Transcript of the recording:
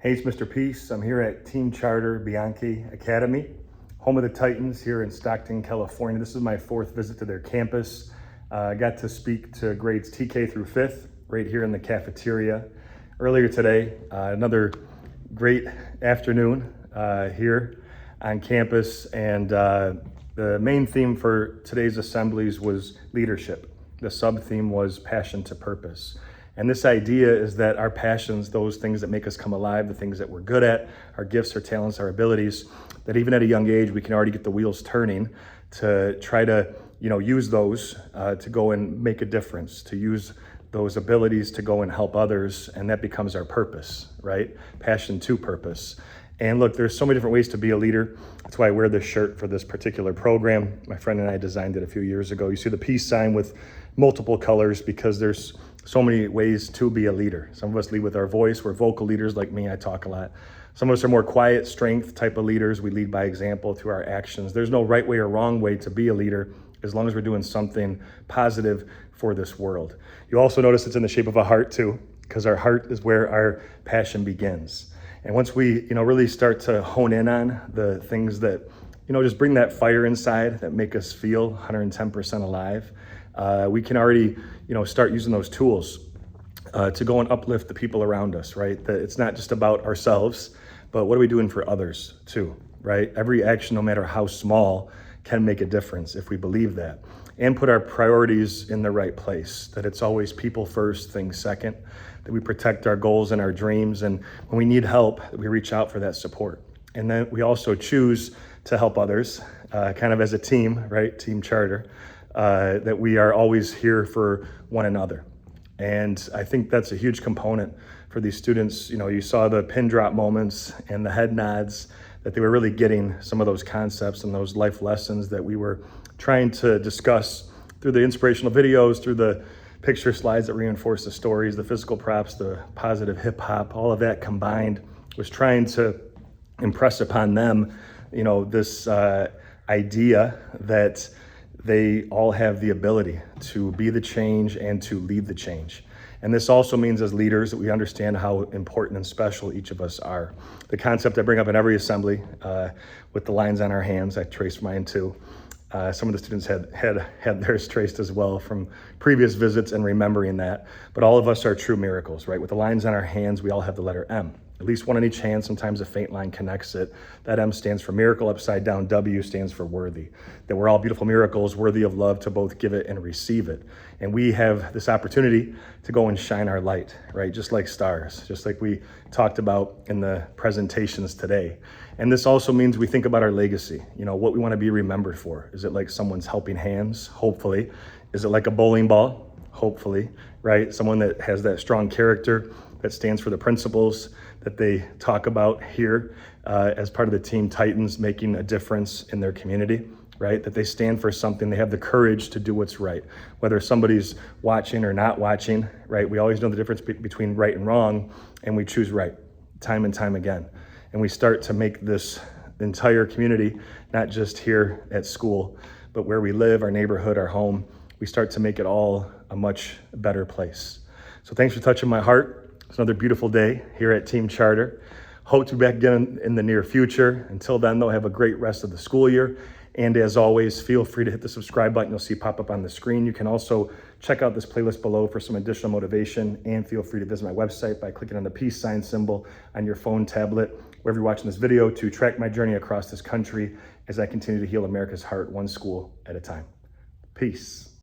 Hey, it's Mr. Peace. I'm here at Team Charter Bianchi Academy, home of the Titans here in Stockton, California. This is my fourth visit to their campus. I got to speak to grades TK through fifth right here in the cafeteria earlier today. Another great afternoon here on campus, and the main theme for today's assemblies was leadership. The sub-theme was passion to purpose. And this idea is that our passions, those things that make us come alive, the things that we're good at, our gifts, our talents, our abilities, that even at a young age, we can already get the wheels turning to try to, use those to go and make a difference, to use those abilities to go and help others. And that becomes our purpose, right? Passion to purpose. And look, there's so many different ways to be a leader. That's why I wear this shirt for this particular program. My friend and I designed it a few years ago. You see the peace sign with multiple colors because there's so many ways to be a leader. Some of us lead with our voice. We're vocal leaders like me. I talk a lot. Some of us are more quiet, strength type of leaders. We lead by example through our actions. There's no right way or wrong way to be a leader as long as we're doing something positive for this world. You also notice it's in the shape of a heart too, because our heart is where our passion begins. And once we, really start to hone in on the things that, just bring that fire inside that make us feel 110% alive, we can already, start using those tools to go and uplift the people around us, right? That it's not just about ourselves, but what are we doing for others too, right? Every action, no matter how small, can make a difference if we believe that. And put our priorities in the right place, that it's always people first, things second, that we protect our goals and our dreams, and when we need help, that we reach out for that support. And then we also choose to help others, kind of as a team, right? Team Charter, that we are always here for one another. And I think that's a huge component for these students. You saw the pin drop moments and the head nods, that they were really getting some of those concepts and those life lessons that we were trying to discuss through the inspirational videos, through the picture slides that reinforce the stories, the physical props, the positive hip hop, all of that combined was trying to impress upon them, this idea that they all have the ability to be the change and to lead the change. And this also means as leaders that we understand how important and special each of us are. The concept I bring up in every assembly with the lines on our hands, I traced mine too. Some of the students had theirs traced as well from previous visits and remembering that. But all of us are true miracles, right? With the lines on our hands, we all have the letter M. At least one on each hand, sometimes a faint line connects it. That M stands for miracle, upside down. W stands for worthy. That we're all beautiful miracles, worthy of love to both give it and receive it. And we have this opportunity to go and shine our light, right? Just like stars, just like we talked about in the presentations today. And this also means we think about our legacy, what we want to be remembered for. Is it like someone's helping hands? Hopefully. Is it like a bowling ball? Hopefully, right? Someone that has that strong character, that stands for the principles that they talk about here as part of the Team Titans, making a difference in their community, right? That they stand for something, they have the courage to do what's right. Whether somebody's watching or not watching, right? We always know the difference between right and wrong, and we choose right time and time again. And we start to make this entire community, not just here at school, but where we live, our neighborhood, our home, we start to make it all a much better place. So thanks for touching my heart. It's another beautiful day here at Team Charter. Hope to be back again in the near future. Until then, though, have a great rest of the school year. And as always, feel free to hit the subscribe button you'll see pop up on the screen. You can also check out this playlist below for some additional motivation, and feel free to visit my website by clicking on the peace sign symbol on your phone, tablet, wherever you're watching this video, to track my journey across this country as I continue to heal America's heart one school at a time. Peace.